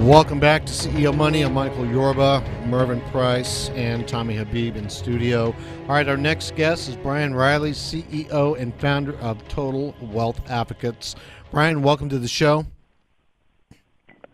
Welcome back to CEO Money. I'm Michael Yorba, Mervyn Price, and Tommy Habib in studio. All right, our next guest is Brian Riley, CEO and founder of Total Wealth Advocates. Brian, welcome to the show.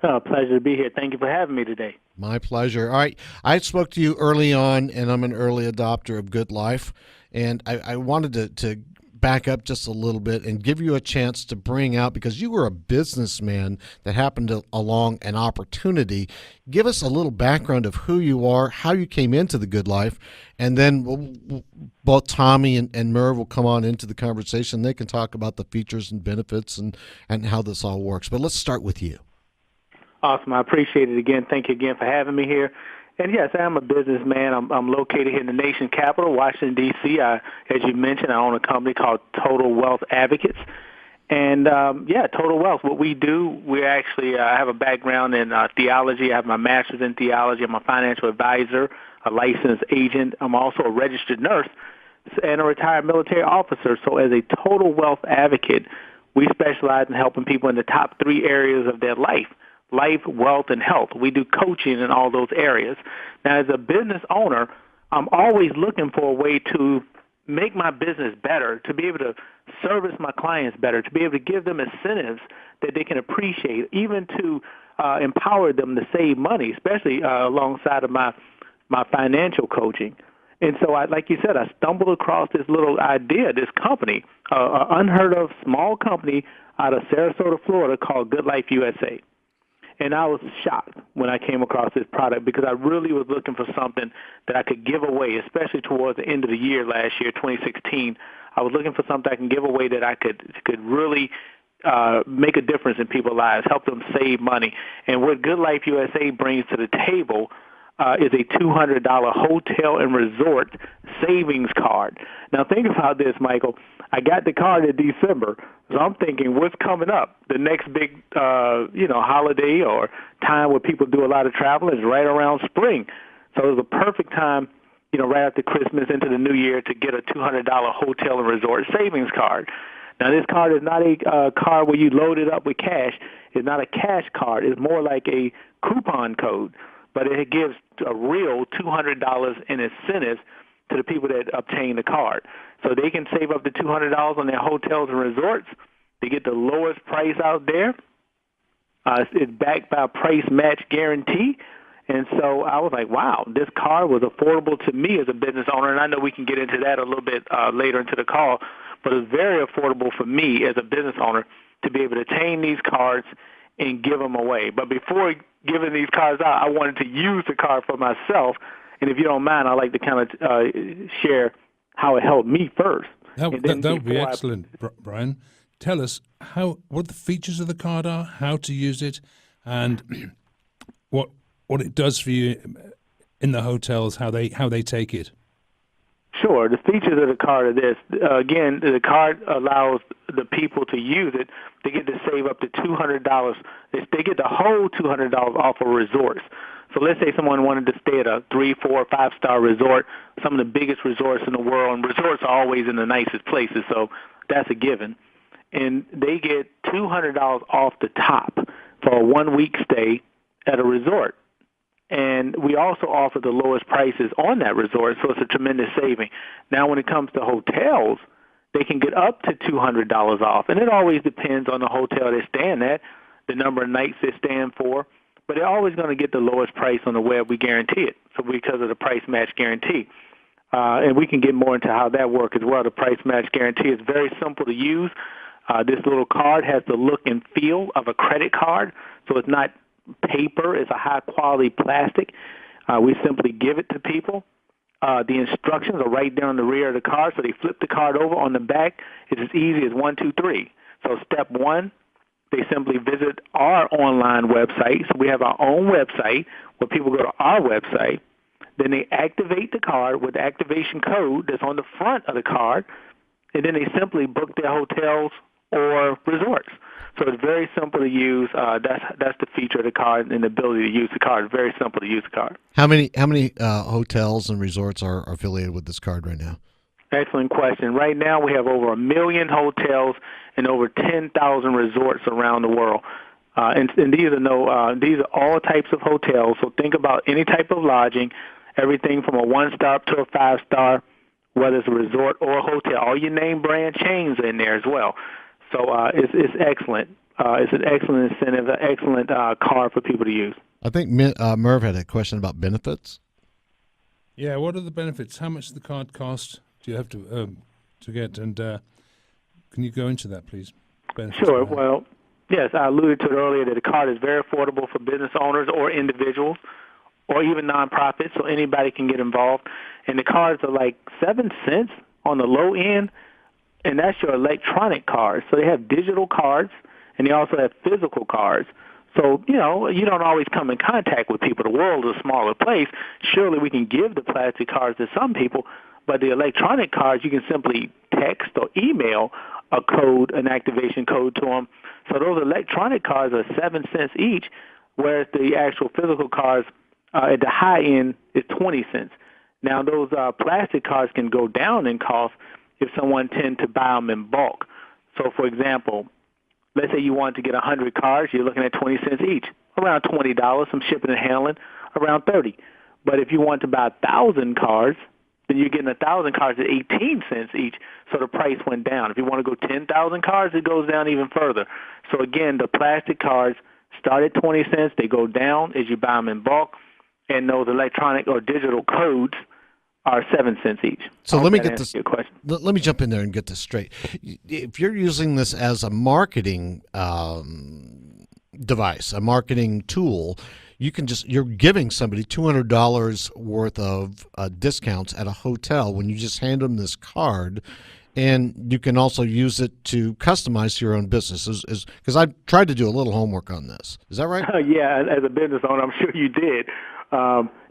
Pleasure to be here. Thank you for having me today. My pleasure. All right, I spoke to you early on, and I'm an early adopter of Good Life, and I wanted to back up just a little bit and give you a chance to bring out, because you were a businessman that happened along an opportunity. Give us a little background of who you are, how you came into the Good Life, and then both Tommy and Merv will come on into the conversation. They can talk about the features and benefits and how this all works. But let's start with you. Awesome. I appreciate it again. Thank you again for having me here. And yes, I'm a businessman. I'm located here in the nation's capital, Washington, D.C. As you mentioned, I own a company called Total Wealth Advocates. And, Total Wealth, what we do, we actually I have a background in theology. I have my master's in theology. I'm a financial advisor, a licensed agent. I'm also a registered nurse and a retired military officer. So as a Total Wealth Advocate, we specialize in helping people in the top three areas of their life: life, wealth, and health. We do coaching in all those areas. Now, as a business owner, I'm always looking for a way to make my business better, to be able to service my clients better, to be able to give them incentives that they can appreciate, even to empower them to save money, especially alongside of my financial coaching. And so, like you said, I stumbled across this little idea, this company, an unheard of small company out of Sarasota, Florida, called Good Life USA. And I was shocked when I came across this product, because I really was looking for something that I could give away, especially towards the end of the year last year, 2016. I was looking for something I can give away that I could really make a difference in people's lives, help them save money. And what Good Life USA brings to the table is a $200 hotel and resort savings card. Now, think about this, Michael. I got the card in December, so I'm thinking, what's coming up? The next big, holiday or time where people do a lot of travel is right around spring. So it was a perfect time, right after Christmas into the new year, to get a $200 hotel and resort savings card. Now, this card is not a card where you load it up with cash. It's not a cash card. It's more like a coupon code, but it gives a real $200 in incentives to the people that obtain the card. So they can save up to $200 on their hotels and resorts. They get the lowest price out there. It's backed by a price match guarantee. And so I was like, wow, this card was affordable to me as a business owner. And I know we can get into that a little bit later into the call, but it's very affordable for me as a business owner to be able to obtain these cards and give them away. But before giving these cards out, I wanted to use the card for myself. And if you don't mind, I'd like to kind of share how it helped me first. That would be excellent, Brian. Tell us what the features of the card are, how to use it, and what it does for you in the hotels, how they take it. Sure. The features of the card are this. Again, the card allows the people to use it. They get to save up to $200. They get the whole $200 off of resorts. So let's say someone wanted to stay at a 3, 4, 5-star resort, some of the biggest resorts in the world, and resorts are always in the nicest places, so that's a given. And they get $200 off the top for a 1-week stay at a resort. And we also offer the lowest prices on that resort, so it's a tremendous saving. Now, when it comes to hotels, they can get up to $200 off, and it always depends on the hotel they're staying at, the number of nights they're staying for, but they're always going to get the lowest price on the web. We guarantee it, so because of the price match guarantee. And we can get more into how that works as well. The price match guarantee is very simple to use. This little card has the look and feel of a credit card, so it's not paper. It's a high-quality plastic. We simply give it to people. The instructions are right there on the rear of the card, so they flip the card over. On the back, it's as easy as 1, 2, 3. So step 1, they simply visit our online website. So we have our own website where people go to our website. Then they activate the card with the activation code that's on the front of the card, and then they simply book their hotels or resorts. So it's very simple to use. That's the feature of the card and the ability to use the card. It's very simple to use the card. How many hotels and resorts are affiliated with this card right now? Excellent question. Right now we have over 1 million hotels and over 10,000 resorts around the world. And these are all types of hotels. So think about any type of lodging, everything from a 1-star to a 5-star, whether it's a resort or a hotel. All your name brand chains are in there as well. So it's excellent. It's an excellent incentive, an excellent card for people to use. I think Merv had a question about benefits. Yeah, what are the benefits? How much does the card cost? Do you have to get? And can you go into that, please? Benefits. Sure. Well, yes, I alluded to it earlier that the card is very affordable for business owners or individuals or even nonprofits, so anybody can get involved. And the cards are like 7 cents on the low end, and that's your electronic cards. So they have digital cards, and they also have physical cards. So, you don't always come in contact with people. The world is a smaller place. Surely we can give the plastic cards to some people, but the electronic cards, you can simply text or email a code, an activation code to them. So those electronic cards are 7 cents each, whereas the actual physical cards at the high end is 20 cents. Now, those plastic cards can go down in cost if someone tends to buy them in bulk. So, for example, let's say you want to get 100 cards, you're looking at 20 cents each, around $20, some shipping and handling, around 30. But if you want to buy 1,000 cards, then you're getting 1,000 cards at 18 cents each, so the price went down. If you want to go 10,000 cards, it goes down even further. So again, the plastic cards start at 20 cents, they go down as you buy them in bulk, and those electronic or digital codes are 7 cents each. So let me get this. Your question. Let me jump in there and get this straight. If you're using this as a marketing device, a marketing tool, you're giving somebody $200 worth of discounts at a hotel when you just hand them this card, and you can also use it to customize your own business. Because I tried to do a little homework on this. Is that right? Yeah, as a business owner, I'm sure you did.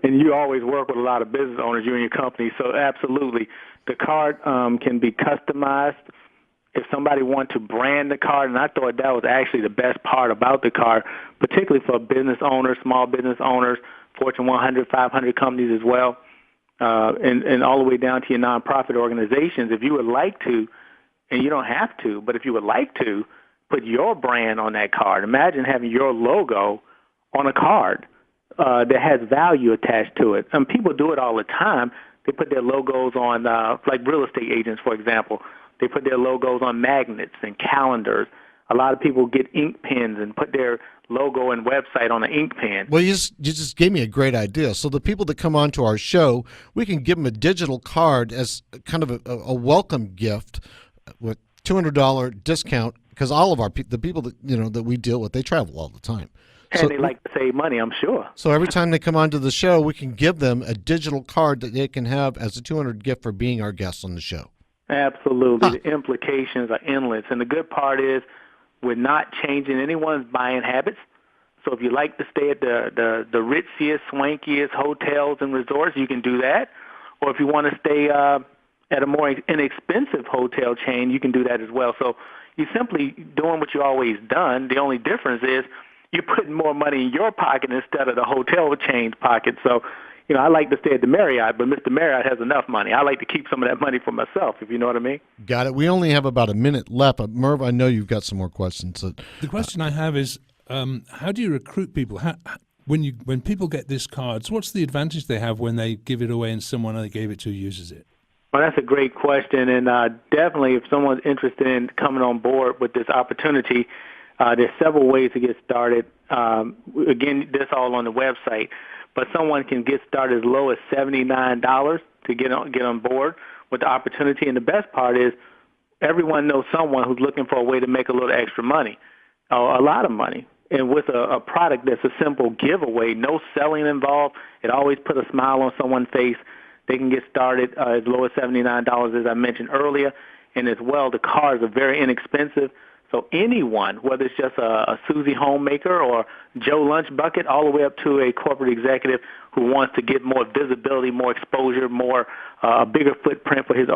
And you always work with a lot of business owners, you and your company, so absolutely. The card can be customized. If somebody wants to brand the card, and I thought that was actually the best part about the card, particularly for business owners, small business owners, Fortune 100, 500 companies as well, and all the way down to your nonprofit organizations. If you would like to, and you don't have to, but if you would like to, put your brand on that card. Imagine having your logo on a card that has value attached to it. And people do it all the time. They put their logos on, like real estate agents, for example. They put their logos on magnets and calendars. A lot of people get ink pens and put their logo and website on an ink pen. Well, you just gave me a great idea. So the people that come on to our show, we can give them a digital card as kind of a welcome gift with $200 discount, because all of the people that we deal with, they travel all the time. And they like to save money, I'm sure. So every time they come onto the show, we can give them a digital card that they can have as a $200 gift for being our guests on the show. Absolutely. The implications are endless. And the good part is we're not changing anyone's buying habits. So if you like to stay at the ritziest, swankiest hotels and resorts, you can do that. Or if you want to stay at a more inexpensive hotel chain, you can do that as well. So you're simply doing what you've always done. The only difference is you're putting more money in your pocket instead of the hotel chain's pocket. So, I like to stay at the Marriott, but Mr. Marriott has enough money. I like to keep some of that money for myself, if you know what I mean. Got it. We only have about a minute left. Merv, I know you've got some more questions. The question I have is, how do you recruit people? When people get these cards, what's the advantage they have when they give it away and someone they gave it to uses it? Well, that's a great question, and definitely if someone's interested in coming on board with this opportunity, there's several ways to get started. Again, this all on the website. But someone can get started as low as $79 to get on board with the opportunity. And the best part is everyone knows someone who's looking for a way to make a little extra money, a lot of money. And with a product that's a simple giveaway, no selling involved, it always puts a smile on someone's face. They can get started as low as $79, as I mentioned earlier. And as well, the cards are very inexpensive. So anyone, whether it's just a Susie homemaker or Joe Lunch Bucket, all the way up to a corporate executive who wants to get more visibility, more exposure, a bigger footprint for his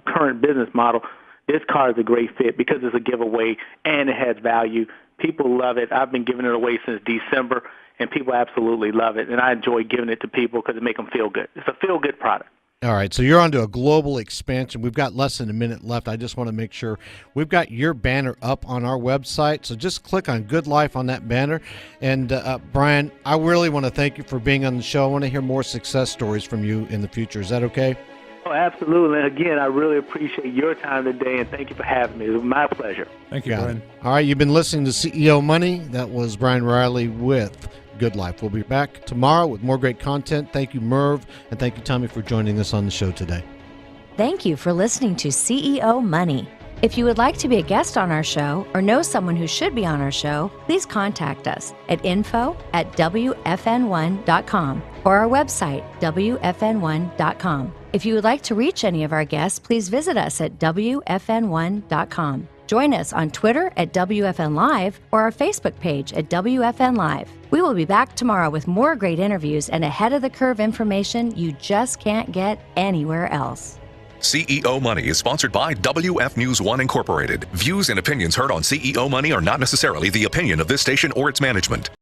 current business model, this card is a great fit because it's a giveaway and it has value. People love it. I've been giving it away since December, and people absolutely love it. And I enjoy giving it to people because it makes them feel good. It's a feel-good product. All right, so you're onto a global expansion. We've got less than a minute left. I just want to make sure we've got your banner up on our website. So just click on Good Life on that banner. And Brian, I really want to thank you for being on the show. I want to hear more success stories from you in the future. Is that okay? Oh, absolutely. And again, I really appreciate your time today, and thank you for having me. It was my pleasure. Thank you, Brian. All right, you've been listening to CEO Money. That was Brian Riley with Good Life. We'll be back tomorrow with more great content. Thank you, Merv, and thank you, Tommy, for joining us on the show today. Thank you for listening to CEO Money. If you would like to be a guest on our show or know someone who should be on our show, please contact us at info@wfn1.com or our website, wfn1.com. If you would like to reach any of our guests, please visit us at wfn1.com. Join us on Twitter at WFN Live or our Facebook page at WFN Live. We will be back tomorrow with more great interviews and ahead of the curve information you just can't get anywhere else. CEO Money is sponsored by WF News 1 Incorporated. Views and opinions heard on CEO Money are not necessarily the opinion of this station or its management.